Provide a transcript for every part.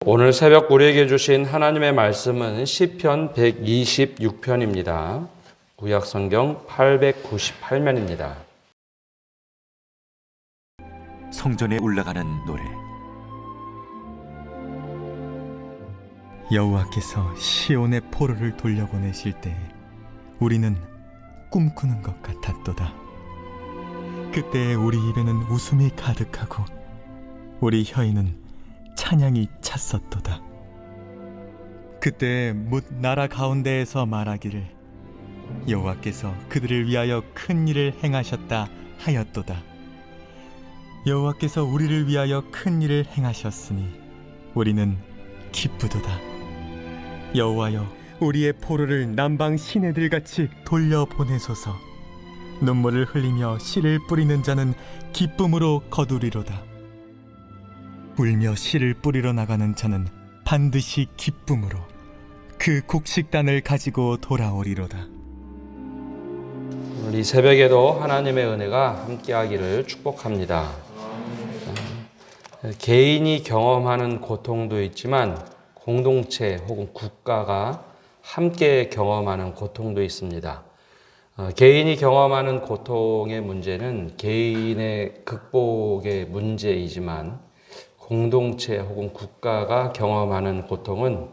오늘 새벽 우리에게 주신 하나님의 말씀은 시편 126편입니다. 구약성경 898면입니다. 성전에 올라가는 노래. 여호와께서 시온의 포로를 돌려보내실 때 우리는 꿈꾸는 것 같았도다. 그때 우리 입에는 웃음이 가득하고 우리 혀에는 찬양이 찼었도다. 그때 뭇 나라 가운데에서 말하기를 여호와께서 그들을 위하여 큰 일을 행하셨다 하였도다. 여호와께서 우리를 위하여 큰 일을 행하셨으니 우리는 기쁘도다. 여호와여, 우리의 포로를 남방 시내들같이 돌려보내소서. 눈물을 흘리며 씨를 뿌리는 자는 기쁨으로 거두리로다. 울며 씨를 뿌리러 나가는 자는 반드시 기쁨으로 그 곡식단을 가지고 돌아오리로다. 오늘 이 새벽에도 하나님의 은혜가 함께하기를 축복합니다. 개인이 경험하는 고통도 있지만 공동체 혹은 국가가 함께 경험하는 고통도 있습니다. 개인이 경험하는 고통의 문제는 개인의 극복의 문제이지만 공동체 혹은 국가가 경험하는 고통은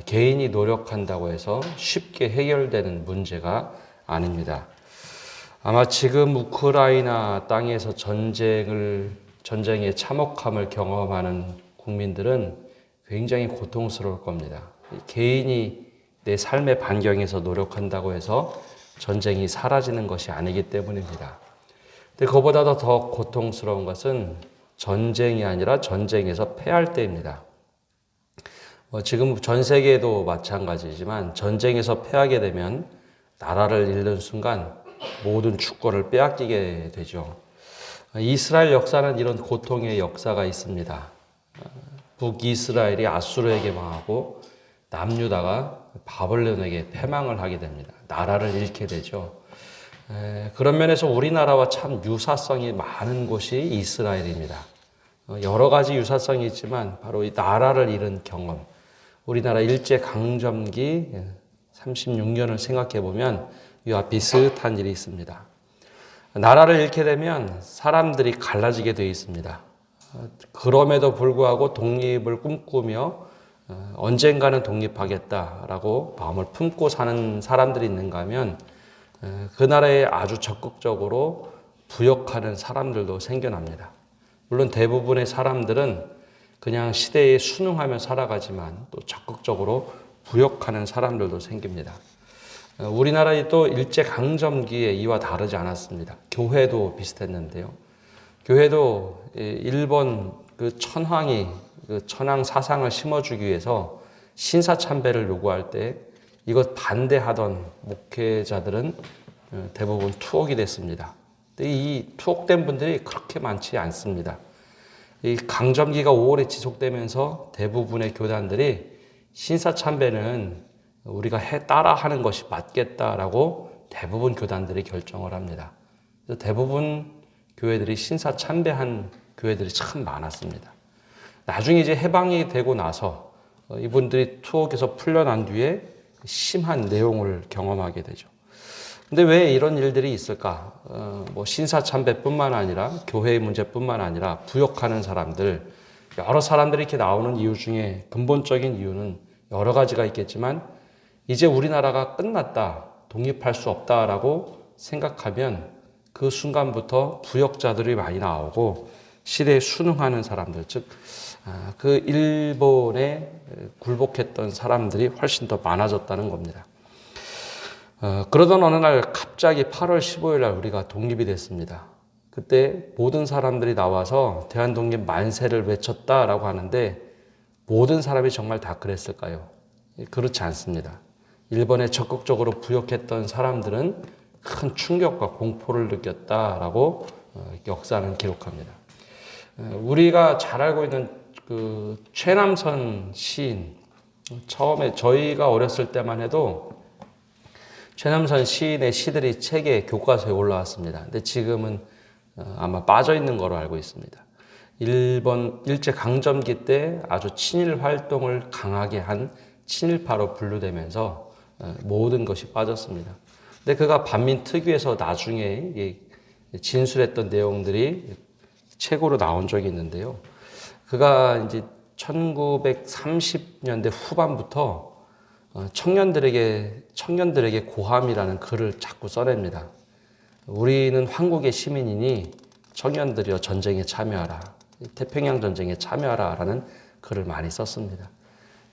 개인이 노력한다고 해서 쉽게 해결되는 문제가 아닙니다. 아마 지금 우크라이나 땅에서 전쟁의 참혹함을 경험하는 국민들은 굉장히 고통스러울 겁니다. 개인이 내 삶의 반경에서 노력한다고 해서 전쟁이 사라지는 것이 아니기 때문입니다. 근데 그보다 더 고통스러운 것은 전쟁이 아니라 전쟁에서 패할 때입니다. 지금 전 세계도 마찬가지지만 전쟁에서 패하게 되면 나라를 잃는 순간 모든 주권을 빼앗기게 되죠. 이스라엘 역사는 이런 고통의 역사가 있습니다. 북이스라엘이 아수르에게 망하고 남유다가 바벨론에게 패망을 하게 됩니다. 나라를 잃게 되죠. 그런 면에서 우리나라와 참 유사성이 많은 곳이 이스라엘입니다. 여러 가지 유사성이 있지만 바로 이 나라를 잃은 경험, 우리나라 일제강점기 36년을 생각해 보면 이와 비슷한 일이 있습니다. 나라를 잃게 되면 사람들이 갈라지게 되어 있습니다. 그럼에도 불구하고 독립을 꿈꾸며 언젠가는 독립하겠다라고 마음을 품고 사는 사람들이 있는가 하면 그 나라에 아주 적극적으로 부역하는 사람들도 생겨납니다. 물론 대부분의 사람들은 그냥 시대에 순응하며 살아가지만 또 적극적으로 부역하는 사람들도 생깁니다. 우리나라의 또 일제강점기에 이와 다르지 않았습니다. 교회도 비슷했는데요. 교회도 일본 그 천황이 그 천황 사상을 심어주기 위해서 신사참배를 요구할 때 이것 반대하던 목회자들은 대부분 투옥이 됐습니다. 근데 이 투옥된 분들이 그렇게 많지 않습니다. 이 강점기가 오래 지속되면서 대부분의 교단들이 신사참배는 우리가 따라하는 것이 맞겠다라고 대부분 교단들이 결정을 합니다. 그래서 대부분 교회들이 신사참배한 교회들이 참 많았습니다. 나중에 이제 해방이 되고 나서 이분들이 투옥에서 풀려난 뒤에 심한 내용을 경험하게 되죠. 근데 왜 이런 일들이 있을까? 신사참배뿐만 아니라 교회의 문제뿐만 아니라 부역하는 사람들, 여러 사람들이 이렇게 나오는 이유 중에 근본적인 이유는 여러 가지가 있겠지만 이제 우리나라가 끝났다, 독립할 수 없다라고 생각하면 그 순간부터 부역자들이 많이 나오고 시대에 순응하는 사람들, 즉 그 일본에 굴복했던 사람들이 훨씬 더 많아졌다는 겁니다. 그러던 어느 날 갑자기 8월 15일 날 우리가 독립이 됐습니다. 그때 모든 사람들이 나와서 대한독립 만세를 외쳤다라고 하는데 모든 사람이 정말 다 그랬을까요? 그렇지 않습니다. 일본에 적극적으로 부역했던 사람들은 큰 충격과 공포를 느꼈다라고 역사는 기록합니다. 우리가 잘 알고 있는 그 최남선 시인, 처음에 저희가 어렸을 때만 해도 최남선 시인의 시들이 책에 교과서에 올라왔습니다. 근데 지금은 아마 빠져 있는 거로 알고 있습니다. 일본 일제강점기 때 아주 친일 활동을 강하게 한 친일파로 분류되면서 모든 것이 빠졌습니다. 근데 그가 반민특위에서 나중에 진술했던 내용들이 책으로 나온 적이 있는데요. 그가 이제 1930년대 후반부터 청년들에게 고함이라는 글을 자꾸 써냅니다. 우리는 한국의 시민이니 청년들이여 전쟁에 참여하라. 태평양 전쟁에 참여하라 라는 글을 많이 썼습니다.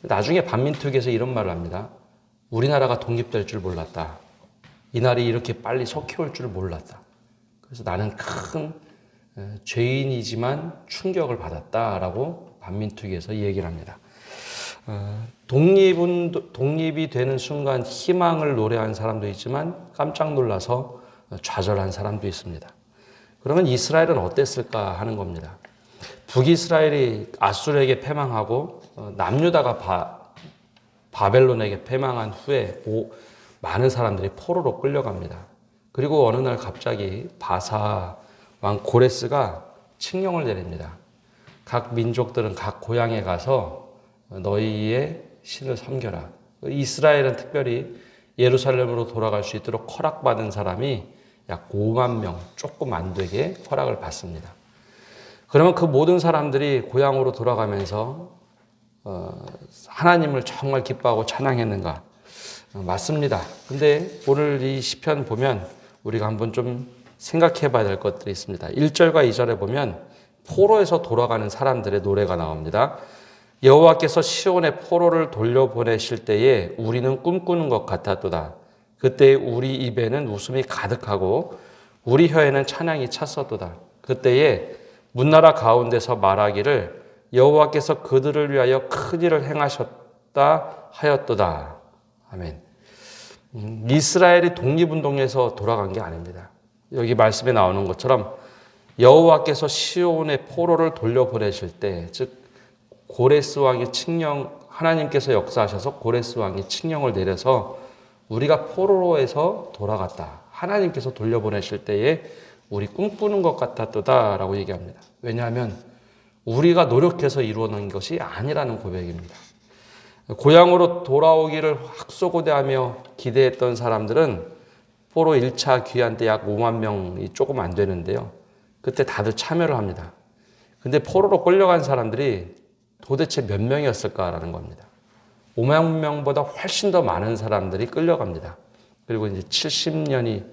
나중에 반민특위에서 이런 말을 합니다. 우리나라가 독립될 줄 몰랐다. 이날이 이렇게 빨리 속해올 줄 몰랐다. 그래서 나는 큰 죄인이지만 충격을 받았다라고 반민특위에서 얘기를 합니다. 독립이 되는 순간 희망을 노래한 사람도 있지만 깜짝 놀라서 좌절한 사람도 있습니다. 그러면 이스라엘은 어땠을까 하는 겁니다. 북이스라엘이 아수르에게 패망하고 남유다가 바벨론에게 패망한 후에 많은 사람들이 포로로 끌려갑니다. 그리고 어느 날 갑자기 바사 왕 고레스가 칙령을 내립니다. 각 민족들은 각 고향에 가서 너희의 신을 섬겨라. 이스라엘은 특별히 예루살렘으로 돌아갈 수 있도록 허락받은 사람이 약 5만 명, 조금 안 되게 허락을 받습니다. 그러면 그 모든 사람들이 고향으로 돌아가면서 하나님을 정말 기뻐하고 찬양했는가? 맞습니다. 근데 오늘 이 시편 보면 우리가 한번 좀 생각해 봐야 될 것들이 있습니다. 1절과 2절에 보면 포로에서 돌아가는 사람들의 노래가 나옵니다. 여호와께서 시온의 포로를 돌려보내실 때에 우리는 꿈꾸는 것 같았도다. 그때 우리 입에는 웃음이 가득하고 우리 혀에는 찬양이 찼었도다. 그때에 문나라 가운데서 말하기를 여호와께서 그들을 위하여 큰 일을 행하셨다 하였도다. 아멘. 이스라엘이 독립운동에서 돌아간 게 아닙니다. 여기 말씀에 나오는 것처럼 여호와께서 시온의 포로를 돌려보내실 때, 즉 고레스 왕이 칙령, 하나님께서 역사하셔서 고레스 왕이 칙령을 내려서 우리가 포로에서 돌아갔다. 하나님께서 돌려보내실 때에 우리 꿈꾸는 것 같았도다 라고 얘기합니다. 왜냐하면 우리가 노력해서 이루어낸 것이 아니라는 고백입니다. 고향으로 돌아오기를 학소고대하며 기대했던 사람들은 포로 1차 귀환 때 약 5만 명이 조금 안 되는데요. 그때 다들 참여를 합니다. 근데 포로로 끌려간 사람들이 도대체 몇 명이었을까라는 겁니다. 5만 명보다 훨씬 더 많은 사람들이 끌려갑니다. 그리고 이제 70년이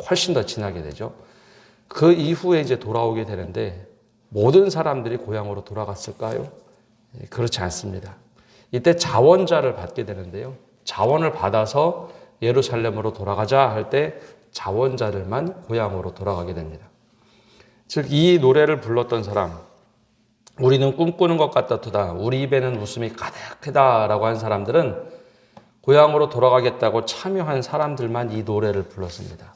훨씬 더 지나게 되죠. 그 이후에 이제 돌아오게 되는데 모든 사람들이 고향으로 돌아갔을까요? 그렇지 않습니다. 이때 자원자를 받게 되는데요. 자원을 받아서 예루살렘으로 돌아가자 할 때 자원자들만 고향으로 돌아가게 됩니다. 즉 이 노래를 불렀던 사람, 우리는 꿈꾸는 것 같았도다. 우리 입에는 웃음이 가득하다라고 한 사람들은 고향으로 돌아가겠다고 참여한 사람들만 이 노래를 불렀습니다.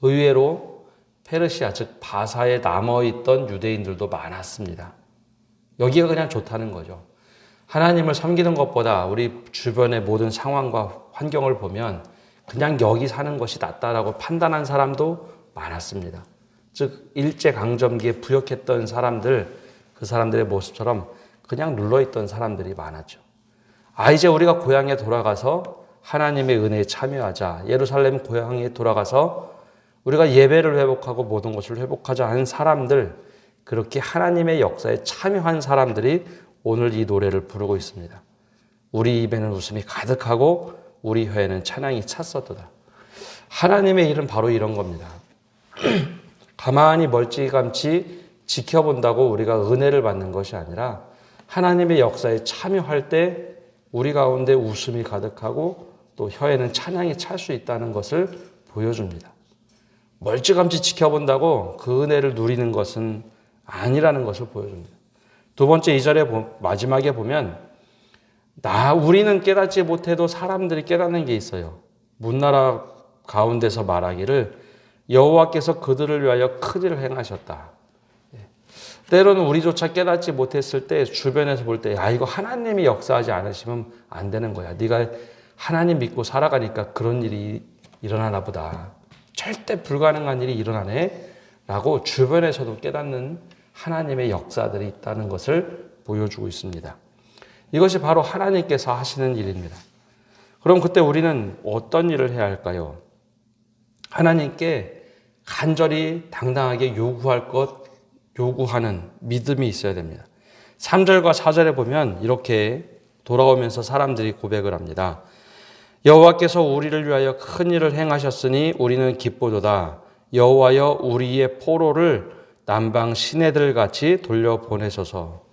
의외로 페르시아, 즉 바사에 남아있던 유대인들도 많았습니다. 여기가 그냥 좋다는 거죠. 하나님을 섬기는 것보다 우리 주변의 모든 상황과 환경을 보면 그냥 여기 사는 것이 낫다라고 판단한 사람도 많았습니다. 즉 일제강점기에 부역했던 사람들, 그 사람들의 모습처럼 그냥 눌러있던 사람들이 많았죠. 이제 우리가 고향에 돌아가서 하나님의 은혜에 참여하자. 예루살렘 고향에 돌아가서 우리가 예배를 회복하고 모든 것을 회복하자 하는 사람들, 그렇게 하나님의 역사에 참여한 사람들이 오늘 이 노래를 부르고 있습니다. 우리 입에는 웃음이 가득하고 우리 혀에는 찬양이 찼었도다. 하나님의 일은 바로 이런 겁니다. 가만히 멀찌감치 지켜본다고 우리가 은혜를 받는 것이 아니라 하나님의 역사에 참여할 때 우리 가운데 웃음이 가득하고 또 혀에는 찬양이 찰 수 있다는 것을 보여줍니다. 멀찌감치 지켜본다고 그 은혜를 누리는 것은 아니라는 것을 보여줍니다. 두 번째 2절의 마지막에 보면 우리는 깨닫지 못해도 사람들이 깨닫는 게 있어요. 문나라 가운데서 말하기를 여호와께서 그들을 위하여 큰 일을 행하셨다. 때로는 우리조차 깨닫지 못했을 때 주변에서 볼 때 이거 하나님이 역사하지 않으시면 안 되는 거야. 네가 하나님 믿고 살아가니까 그런 일이 일어나나 보다. 절대 불가능한 일이 일어나네 라고 주변에서도 깨닫는 하나님의 역사들이 있다는 것을 보여주고 있습니다. 이것이 바로 하나님께서 하시는 일입니다. 그럼 그때 우리는 어떤 일을 해야 할까요? 하나님께 간절히 당당하게 요구하는 믿음이 있어야 됩니다. 3절과 4절에 보면 이렇게 돌아오면서 사람들이 고백을 합니다. 여호와께서 우리를 위하여 큰 일을 행하셨으니 우리는 기쁘도다. 여호와여 우리의 포로를 남방 시내들 같이 돌려보내소서.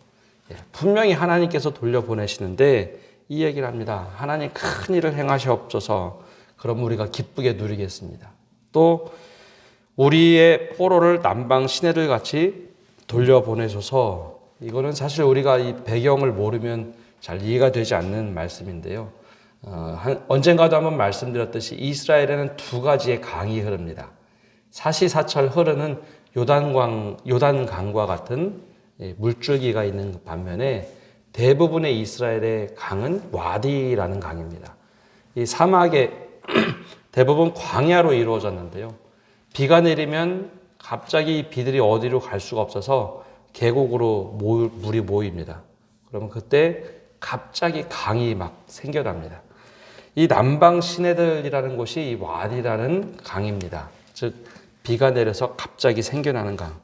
분명히 하나님께서 돌려보내시는데 이 얘기를 합니다. 하나님 큰 일을 행하시옵소서. 그럼 우리가 기쁘게 누리겠습니다. 또 우리의 포로를 남방 시내들 같이 돌려보내소서. 이거는 사실 우리가 이 배경을 모르면 잘 이해가 되지 않는 말씀인데요. 언젠가도 한번 말씀드렸듯이 이스라엘에는 두 가지의 강이 흐릅니다. 사시사철 흐르는 요단강과 같은 물줄기가 있는 반면에 대부분의 이스라엘의 강은 와디라는 강입니다. 이 사막의 대부분 광야로 이루어졌는데요. 비가 내리면 갑자기 비들이 어디로 갈 수가 없어서 계곡으로 물이 모입니다. 그러면 그때 갑자기 강이 막 생겨납니다. 이 남방 시내들이라는 곳이 이 와디라는 강입니다. 즉 비가 내려서 갑자기 생겨나는 강.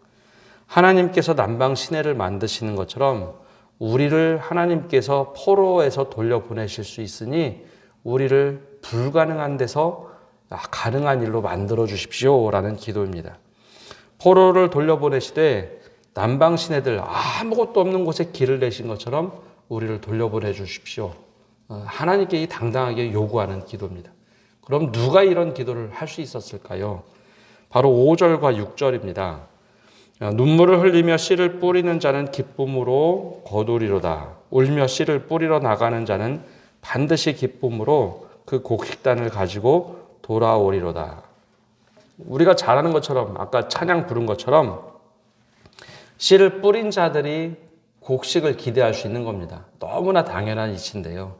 하나님께서 남방 시내를 만드시는 것처럼 우리를 하나님께서 포로에서 돌려보내실 수 있으니 우리를 불가능한 데서 가능한 일로 만들어 주십시오라는 기도입니다. 포로를 돌려보내시되 남방 시내들 아무것도 없는 곳에 길을 내신 것처럼 우리를 돌려보내 주십시오. 하나님께 당당하게 요구하는 기도입니다. 그럼 누가 이런 기도를 할 수 있었을까요? 바로 5절과 6절입니다. 눈물을 흘리며 씨를 뿌리는 자는 기쁨으로 거두리로다. 울며 씨를 뿌리러 나가는 자는 반드시 기쁨으로 그 곡식단을 가지고 돌아오리로다. 우리가 잘 아는 것처럼 아까 찬양 부른 것처럼 씨를 뿌린 자들이 곡식을 기대할 수 있는 겁니다. 너무나 당연한 이치인데요.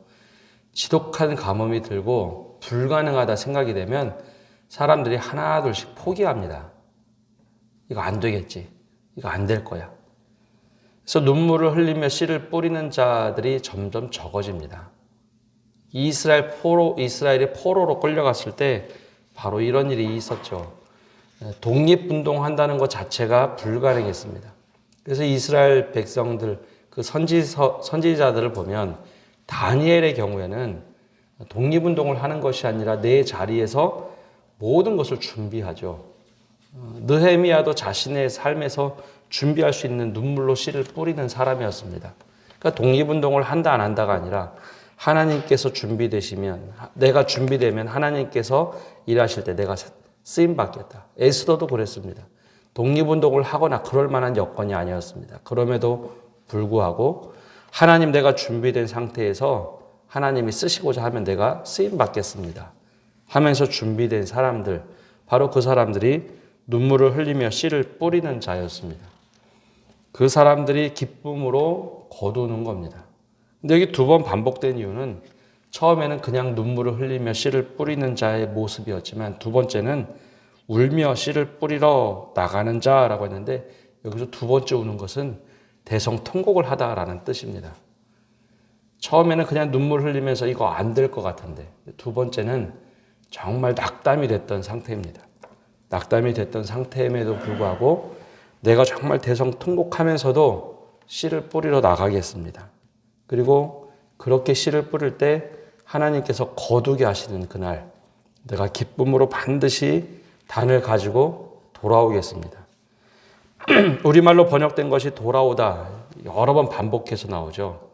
지독한 가뭄이 들고 불가능하다 생각이 되면 사람들이 하나둘씩 포기합니다. 이거 안 되겠지. 이거 안 될 거야. 그래서 눈물을 흘리며 씨를 뿌리는 자들이 점점 적어집니다. 이스라엘이 포로로 끌려갔을 때 바로 이런 일이 있었죠. 독립운동한다는 것 자체가 불가능했습니다. 그래서 이스라엘 백성들, 그 선지자들을 보면 다니엘의 경우에는 독립운동을 하는 것이 아니라 내 자리에서 모든 것을 준비하죠. 느헤미야도 자신의 삶에서 준비할 수 있는 눈물로 씨를 뿌리는 사람이었습니다. 그러니까 독립운동을 한다 안 한다가 아니라 하나님께서 준비되시면, 내가 준비되면 하나님께서 일하실 때 내가 쓰임 받겠다. 에스더도 그랬습니다. 독립운동을 하거나 그럴 만한 여건이 아니었습니다. 그럼에도 불구하고 하나님 내가 준비된 상태에서 하나님이 쓰시고자 하면 내가 쓰임 받겠습니다 하면서 준비된 사람들, 바로 그 사람들이 눈물을 흘리며 씨를 뿌리는 자였습니다. 그 사람들이 기쁨으로 거두는 겁니다. 근데 여기 두 번 반복된 이유는 처음에는 그냥 눈물을 흘리며 씨를 뿌리는 자의 모습이었지만 두 번째는 울며 씨를 뿌리러 나가는 자라고 했는데 여기서 두 번째 우는 것은 대성통곡을 하다라는 뜻입니다. 처음에는 그냥 눈물 흘리면서 이거 안 될 것 같은데 두 번째는 정말 낙담이 됐던 상태입니다. 낙담이 됐던 상태임에도 불구하고 내가 정말 대성통곡하면서도 씨를 뿌리러 나가겠습니다. 그리고 그렇게 씨를 뿌릴 때 하나님께서 거두게 하시는 그날 내가 기쁨으로 반드시 단을 가지고 돌아오겠습니다. 우리말로 번역된 것이 돌아오다 여러 번 반복해서 나오죠.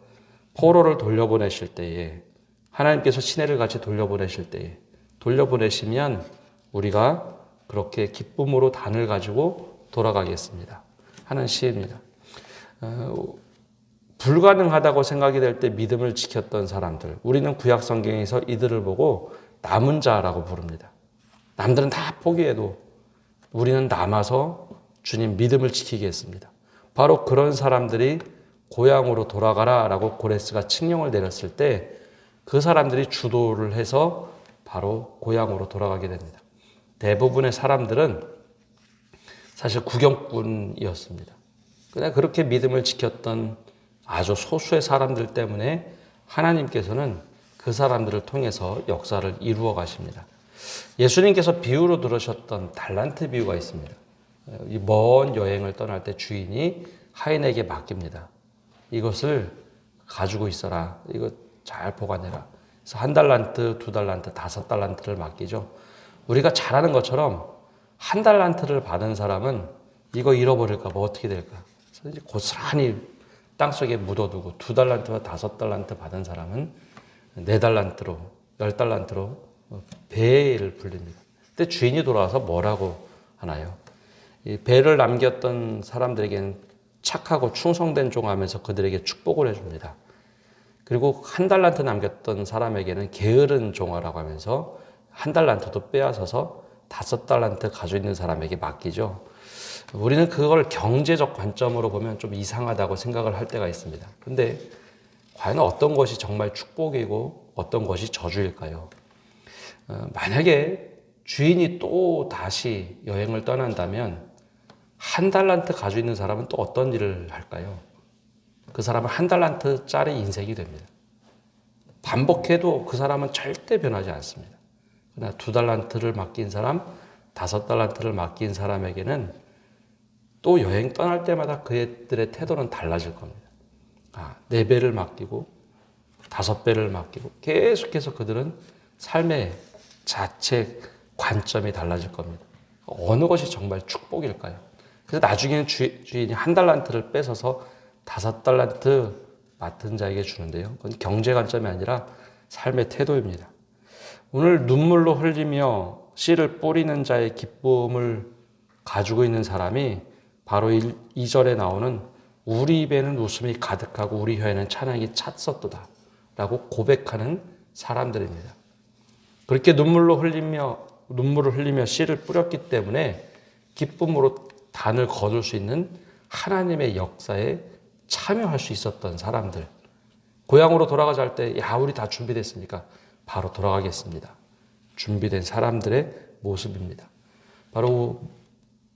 포로를 돌려보내실 때에 하나님께서 시내를 같이 돌려보내실 때에 돌려보내시면 우리가 그렇게 기쁨으로 단을 가지고 돌아가겠습니다 하는 시입니다. 불가능하다고 생각이 될 때 믿음을 지켰던 사람들, 우리는 구약 성경에서 이들을 보고 남은 자라고 부릅니다. 남들은 다 포기해도 우리는 남아서 주님 믿음을 지키겠습니다. 바로 그런 사람들이 고향으로 돌아가라 라고 고레스가 칙령을 내렸을 때 그 사람들이 주도를 해서 바로 고향으로 돌아가게 됩니다. 대부분의 사람들은 사실 구경꾼이었습니다. 그냥 그렇게 믿음을 지켰던 아주 소수의 사람들 때문에 하나님께서는 그 사람들을 통해서 역사를 이루어 가십니다. 예수님께서 비유로 들으셨던 달란트 비유가 있습니다. 이 먼 여행을 떠날 때 주인이 하인에게 맡깁니다. 이것을 가지고 있어라. 이거 잘 보관해라. 그래서 1달란트, 2달란트, 5달란트를 맡기죠. 우리가 잘 아는 것처럼 1달란트를 받은 사람은 이거 잃어버릴까 봐 어떻게 될까? 그래서 이제 고스란히 땅속에 묻어두고 2달란트와 5달란트 받은 사람은 4달란트로, 10달란트로 배를 불립니다. 근데 주인이 돌아와서 뭐라고 하나요? 이 배를 남겼던 사람들에게는 착하고 충성된 종하면서 그들에게 축복을 해줍니다. 그리고 1달란트 남겼던 사람에게는 게으른 종아라고 하면서 1달란트도 빼앗아서 5달란트 가지고 있는 사람에게 맡기죠. 우리는 그걸 경제적 관점으로 보면 좀 이상하다고 생각을 할 때가 있습니다. 근데 과연 어떤 것이 정말 축복이고 어떤 것이 저주일까요? 만약에 주인이 또 다시 여행을 떠난다면 1달란트 가지고 있는 사람은 또 어떤 일을 할까요? 그 사람은 1달란트짜리 인생이 됩니다. 반복해도 그 사람은 절대 변하지 않습니다. 그러나 2달란트를 맡긴 사람, 5달란트를 맡긴 사람에게는 또 여행 떠날 때마다 그들의 태도는 달라질 겁니다. 4배를 맡기고 5배를 맡기고 계속해서 그들은 삶의 자체 관점이 달라질 겁니다. 어느 것이 정말 축복일까요? 그래서 나중에는 주인이 1달란트를 뺏어서 5달란트 맡은 자에게 주는데요. 그건 경제 관점이 아니라 삶의 태도입니다. 오늘 눈물로 흘리며 씨를 뿌리는 자의 기쁨을 가지고 있는 사람이 바로 2절에 나오는 우리 입에는 웃음이 가득하고 우리 혀에는 찬양이 찼었도다 라고 고백하는 사람들입니다. 그렇게 눈물을 흘리며 씨를 뿌렸기 때문에 기쁨으로 단을 거둘 수 있는 하나님의 역사에 참여할 수 있었던 사람들. 고향으로 돌아가자 할 때, 우리 다 준비됐으니까 바로 돌아가겠습니다. 준비된 사람들의 모습입니다. 바로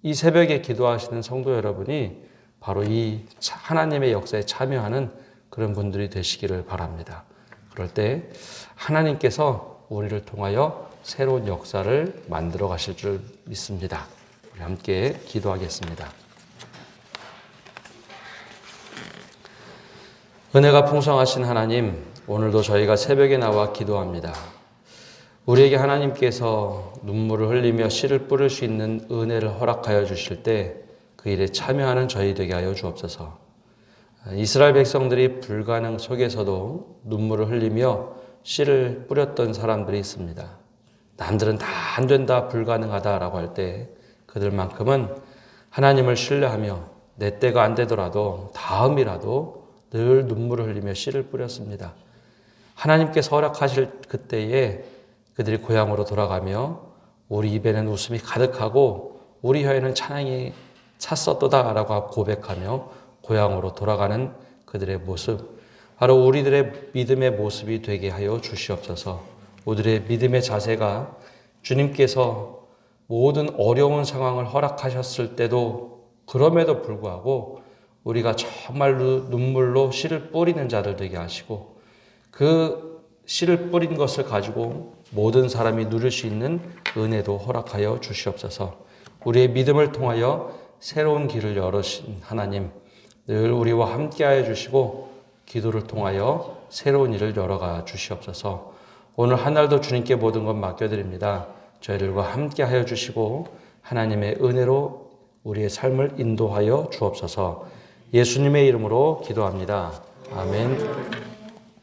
이 새벽에 기도하시는 성도 여러분이 바로 이 하나님의 역사에 참여하는 그런 분들이 되시기를 바랍니다. 그럴 때 하나님께서 우리를 통하여 새로운 역사를 만들어 가실 줄 믿습니다. 우리 함께 기도하겠습니다. 은혜가 풍성하신 하나님, 오늘도 저희가 새벽에 나와 기도합니다. 우리에게 하나님께서 눈물을 흘리며 씨를 뿌릴 수 있는 은혜를 허락하여 주실 때 그 일에 참여하는 저희 되게 하여 주옵소서. 이스라엘 백성들이 불가능 속에서도 눈물을 흘리며 씨를 뿌렸던 사람들이 있습니다. 남들은 다 안 된다, 불가능하다라고 할 때 그들만큼은 하나님을 신뢰하며 내 때가 안 되더라도 다음이라도 늘 눈물을 흘리며 씨를 뿌렸습니다. 하나님께서 허락하실 그때에 그들이 고향으로 돌아가며 우리 입에는 웃음이 가득하고 우리 혀에는 찬양이 찼었도다라고 고백하며 고향으로 돌아가는 그들의 모습, 바로 우리들의 믿음의 모습이 되게 하여 주시옵소서. 우리들의 믿음의 자세가 주님께서 모든 어려운 상황을 허락하셨을 때도 그럼에도 불구하고 우리가 정말로 눈물로 씨를 뿌리는 자들 되게 하시고 그 씨를 뿌린 것을 가지고 모든 사람이 누릴 수 있는 은혜도 허락하여 주시옵소서. 우리의 믿음을 통하여 새로운 길을 열으신 하나님, 늘 우리와 함께하여 주시고 기도를 통하여 새로운 일을 열어가 주시옵소서. 오늘 한 날도 주님께 모든 것 맡겨드립니다. 저희들과 함께하여 주시고 하나님의 은혜로 우리의 삶을 인도하여 주옵소서. 예수님의 이름으로 기도합니다. 아멘.